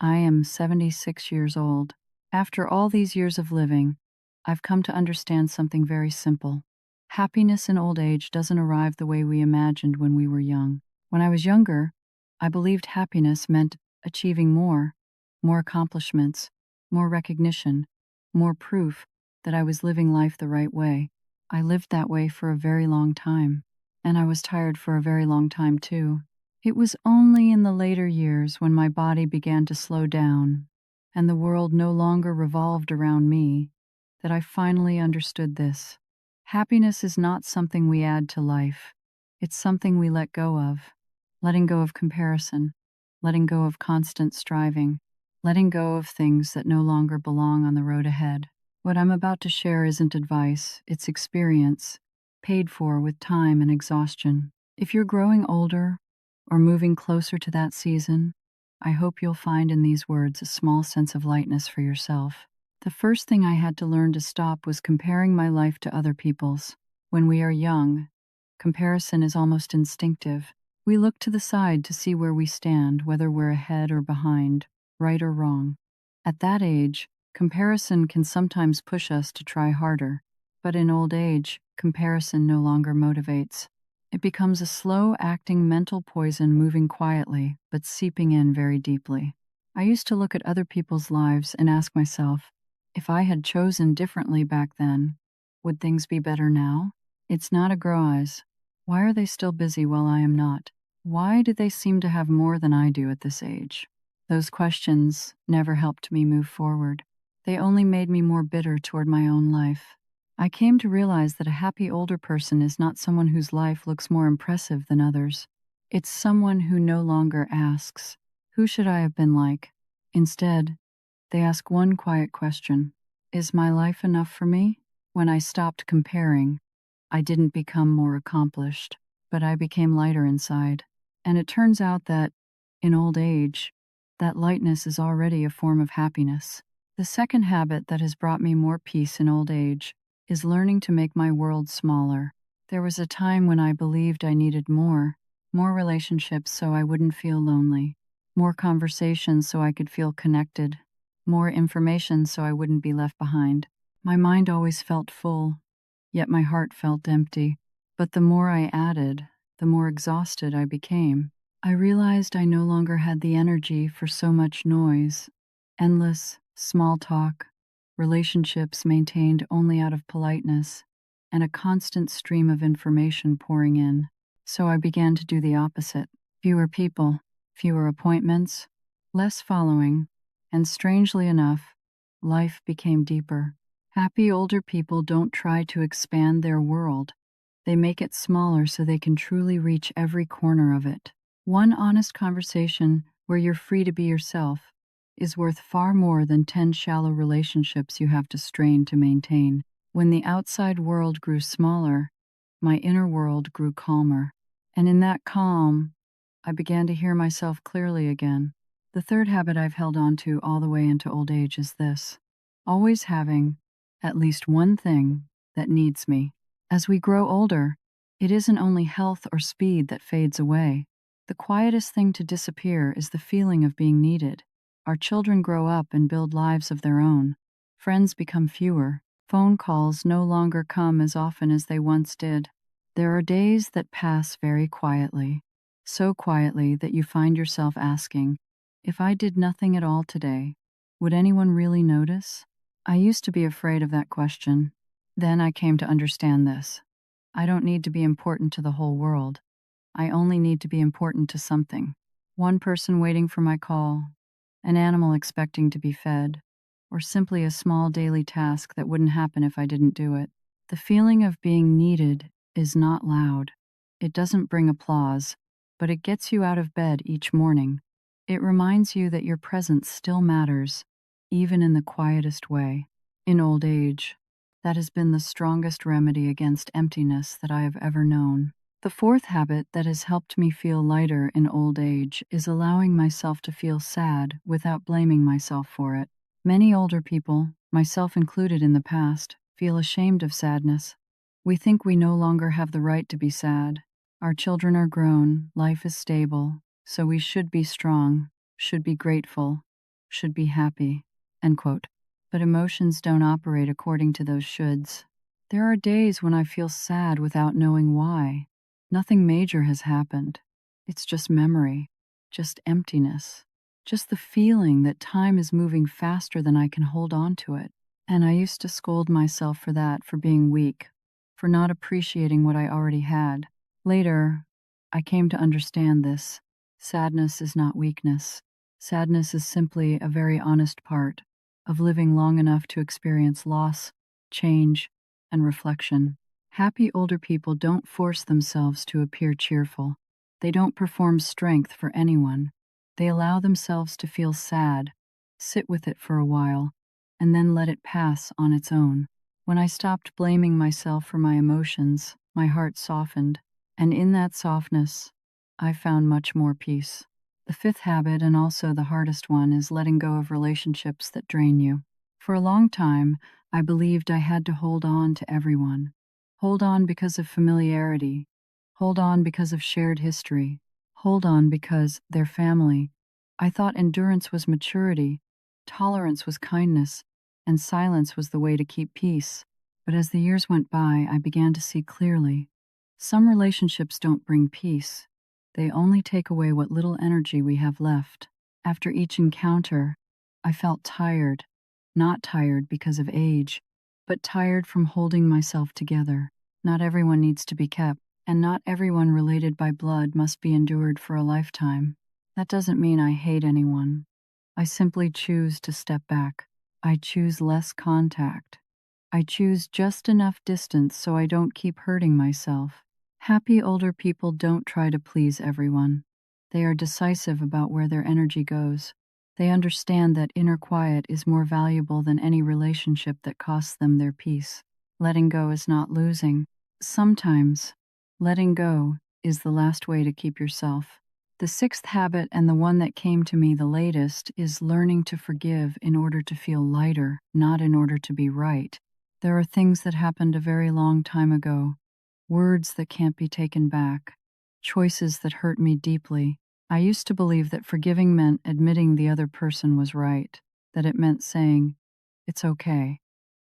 I am 76 years old. After all these years of living, I've come to understand something very simple. Happiness in old age doesn't arrive the way we imagined when we were young. When I was younger, I believed happiness meant achieving more accomplishments, more recognition, more proof that I was living life the right way. I lived that way for a very long time, and I was tired for a very long time too. It was only in the later years when my body began to slow down and the world no longer revolved around me that I finally understood this. Happiness is not something we add to life, it's something we let go of. Letting go of comparison, letting go of constant striving, letting go of things that no longer belong on the road ahead. What I'm about to share isn't advice, it's experience, paid for with time and exhaustion. If you're growing older or moving closer to that season, I hope you'll find in these words a small sense of lightness for yourself. The first thing I had to learn to stop was comparing my life to other people's. When we are young, comparison is almost instinctive. We look to the side to see where we stand, whether we're ahead or behind, right or wrong. At that age, comparison can sometimes push us to try harder. But in old age, comparison no longer motivates. It becomes a slow-acting mental poison moving quietly, but seeping in very deeply. I used to look at other people's lives and ask myself, if I had chosen differently back then, would things be better now? It's not a grize. Why are they still busy while I am not? Why do they seem to have more than I do at this age? Those questions never helped me move forward. They only made me more bitter toward my own life. I came to realize that a happy older person is not someone whose life looks more impressive than others. It's someone who no longer asks, "Who should I have been like?" Instead, they ask one quiet question: is my life enough for me? When I stopped comparing, I didn't become more accomplished, but I became lighter inside. And it turns out that, in old age, that lightness is already a form of happiness. The second habit that has brought me more peace in old age is learning to make my world smaller. There was a time when I believed I needed more relationships so I wouldn't feel lonely, more conversations so I could feel connected, more information so I wouldn't be left behind. My mind always felt full, yet my heart felt empty. But the more I added, the more exhausted I became. I realized I no longer had the energy for so much noise, endless, small talk, relationships maintained only out of politeness, and a constant stream of information pouring in. So I began to do the opposite. Fewer people, fewer appointments, less following, and strangely enough, life became deeper. Happy older people don't try to expand their world. They make it smaller so they can truly reach every corner of it. One honest conversation where you're free to be yourself is worth far more than 10 shallow relationships you have to strain to maintain. When the outside world grew smaller, my inner world grew calmer. And in that calm, I began to hear myself clearly again. The third habit I've held on to all the way into old age is this: always having at least one thing that needs me. As we grow older, it isn't only health or speed that fades away. The quietest thing to disappear is the feeling of being needed. Our children grow up and build lives of their own. Friends become fewer. Phone calls no longer come as often as they once did. There are days that pass very quietly, so quietly that you find yourself asking, if I did nothing at all today, would anyone really notice? I used to be afraid of that question. Then I came to understand this. I don't need to be important to the whole world. I only need to be important to something. One person waiting for my call, an animal expecting to be fed, or simply a small daily task that wouldn't happen if I didn't do it. The feeling of being needed is not loud. It doesn't bring applause, but it gets you out of bed each morning. It reminds you that your presence still matters, even in the quietest way. In old age, that has been the strongest remedy against emptiness that I have ever known. The fourth habit that has helped me feel lighter in old age is allowing myself to feel sad without blaming myself for it. Many older people, myself included in the past, feel ashamed of sadness. We think we no longer have the right to be sad. Our children are grown, life is stable, so we should be strong, should be grateful. should be happy, end quote. But emotions don't operate according to those shoulds. There are days when I feel sad without knowing why. Nothing major has happened. It's just memory, just emptiness, just the feeling that time is moving faster than I can hold on to it. And I used to scold myself for that, for being weak, for not appreciating what I already had. Later, I came to understand this. Sadness is not weakness. Sadness is simply a very honest part of living long enough to experience loss, change, and reflection. Happy older people don't force themselves to appear cheerful. They don't perform strength for anyone. They allow themselves to feel sad, sit with it for a while, and then let it pass on its own. When I stopped blaming myself for my emotions, my heart softened, and in that softness, I found much more peace. The fifth habit, and also the hardest one, is letting go of relationships that drain you. For a long time, I believed I had to hold on to everyone. Hold on because of familiarity. Hold on because of shared history. Hold on because they're family. I thought endurance was maturity, tolerance was kindness, and silence was the way to keep peace. But as the years went by, I began to see clearly. Some relationships don't bring peace. They only take away what little energy we have left. After each encounter, I felt tired. Not tired because of age, but tired from holding myself together. Not everyone needs to be kept, and not everyone related by blood must be endured for a lifetime. That doesn't mean I hate anyone. I simply choose to step back. I choose less contact. I choose just enough distance so I don't keep hurting myself. Happy older people don't try to please everyone. They are decisive about where their energy goes. They understand that inner quiet is more valuable than any relationship that costs them their peace. Letting go is not losing. Sometimes, letting go is the last way to keep yourself. The sixth habit, and the one that came to me the latest, is learning to forgive in order to feel lighter, not in order to be right. There are things that happened a very long time ago, words that can't be taken back, choices that hurt me deeply. I used to believe that forgiving meant admitting the other person was right, that it meant saying, "It's okay,"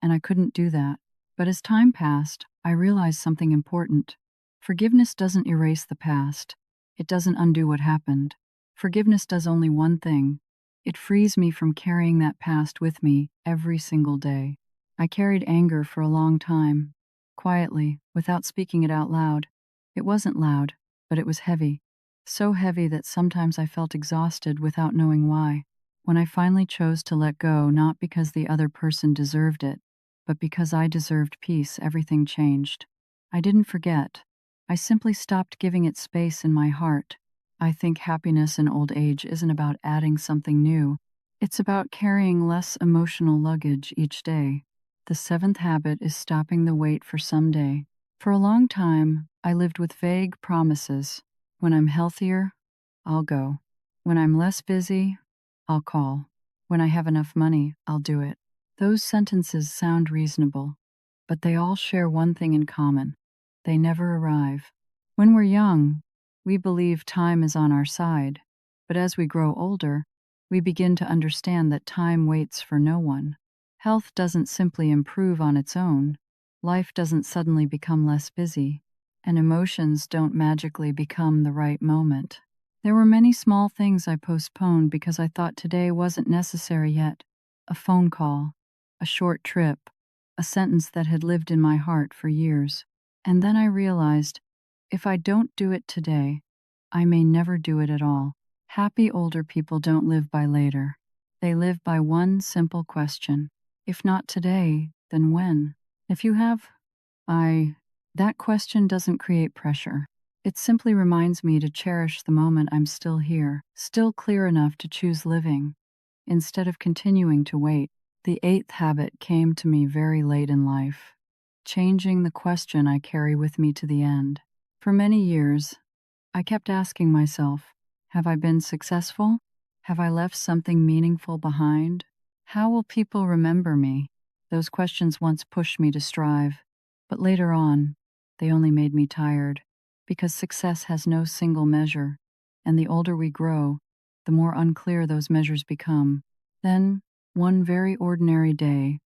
and I couldn't do that. But as time passed, I realized something important. Forgiveness doesn't erase the past. It doesn't undo what happened. Forgiveness does only one thing. It frees me from carrying that past with me every single day. I carried anger for a long time, quietly, without speaking it out loud. It wasn't loud, but it was heavy. So heavy that sometimes I felt exhausted without knowing why. When I finally chose to let go, not because the other person deserved it, but because I deserved peace, everything changed. I didn't forget. I simply stopped giving it space in my heart. I think happiness in old age isn't about adding something new. It's about carrying less emotional luggage each day. The seventh habit is stopping the wait for someday. For a long time, I lived with vague promises. When I'm healthier, I'll go. When I'm less busy, I'll call. When I have enough money, I'll do it. Those sentences sound reasonable, but they all share one thing in common. They never arrive. When we're young, we believe time is on our side, but as we grow older, we begin to understand that time waits for no one. Health doesn't simply improve on its own. Life doesn't suddenly become less busy, and emotions don't magically become the right moment. There were many small things I postponed because I thought today wasn't necessary yet. A phone call, a short trip, a sentence that had lived in my heart for years. And then I realized, if I don't do it today, I may never do it at all. Happy older people don't live by later. They live by one simple question. If not today, then when? If you have, that question doesn't create pressure. It simply reminds me to cherish the moment I'm still here, still clear enough to choose living, instead of continuing to wait. The eighth habit came to me very late in life, changing the question I carry with me to the end. For many years, I kept asking myself, have I been successful? Have I left something meaningful behind? How will people remember me? Those questions once pushed me to strive, but later on, they only made me tired, because success has no single measure, and the older we grow, the more unclear those measures become. Then, one very ordinary day,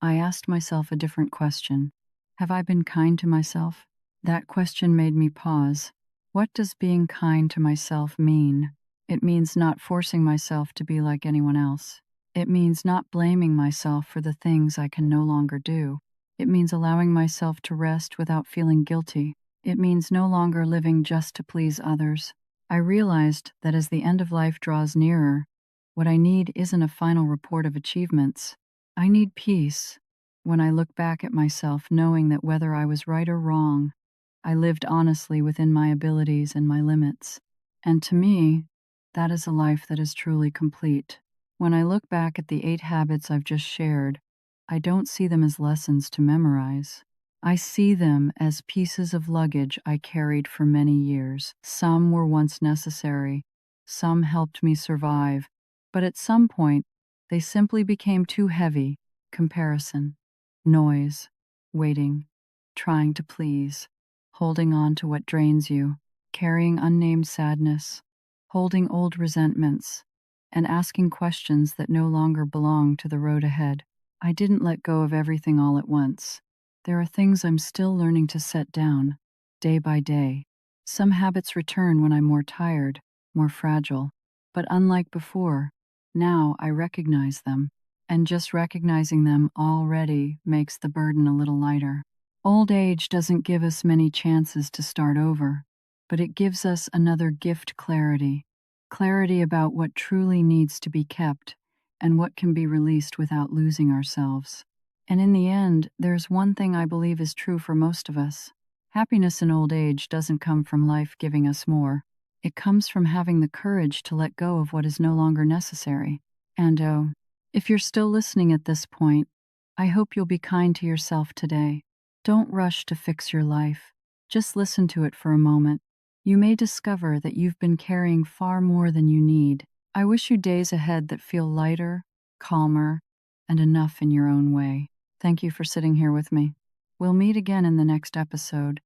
I asked myself a different question. Have I been kind to myself? That question made me pause. What does being kind to myself mean? It means not forcing myself to be like anyone else. It means not blaming myself for the things I can no longer do. It means allowing myself to rest without feeling guilty. It means no longer living just to please others. I realized that as the end of life draws nearer, what I need isn't a final report of achievements. I need peace. When I look back at myself, knowing that whether I was right or wrong, I lived honestly within my abilities and my limits. And to me, that is a life that is truly complete. When I look back at the 8 habits I've just shared, I don't see them as lessons to memorize. I see them as pieces of luggage I carried for many years. Some were once necessary, some helped me survive, but at some point, they simply became too heavy. Comparison, noise, waiting, trying to please, holding on to what drains you, carrying unnamed sadness, holding old resentments, and asking questions that no longer belong to the road ahead. I didn't let go of everything all at once. There are things I'm still learning to set down, day by day. Some habits return when I'm more tired, more fragile. But unlike before, now I recognize them, and just recognizing them already makes the burden a little lighter. Old age doesn't give us many chances to start over, but it gives us another gift: clarity. Clarity about what truly needs to be kept and what can be released without losing ourselves. And in the end, there's one thing I believe is true for most of us. Happiness in old age doesn't come from life giving us more. It comes from having the courage to let go of what is no longer necessary. And oh, if you're still listening at this point, I hope you'll be kind to yourself today. Don't rush to fix your life. Just listen to it for a moment. You may discover that you've been carrying far more than you need. I wish you days ahead that feel lighter, calmer, and enough in your own way. Thank you for sitting here with me. We'll meet again in the next episode.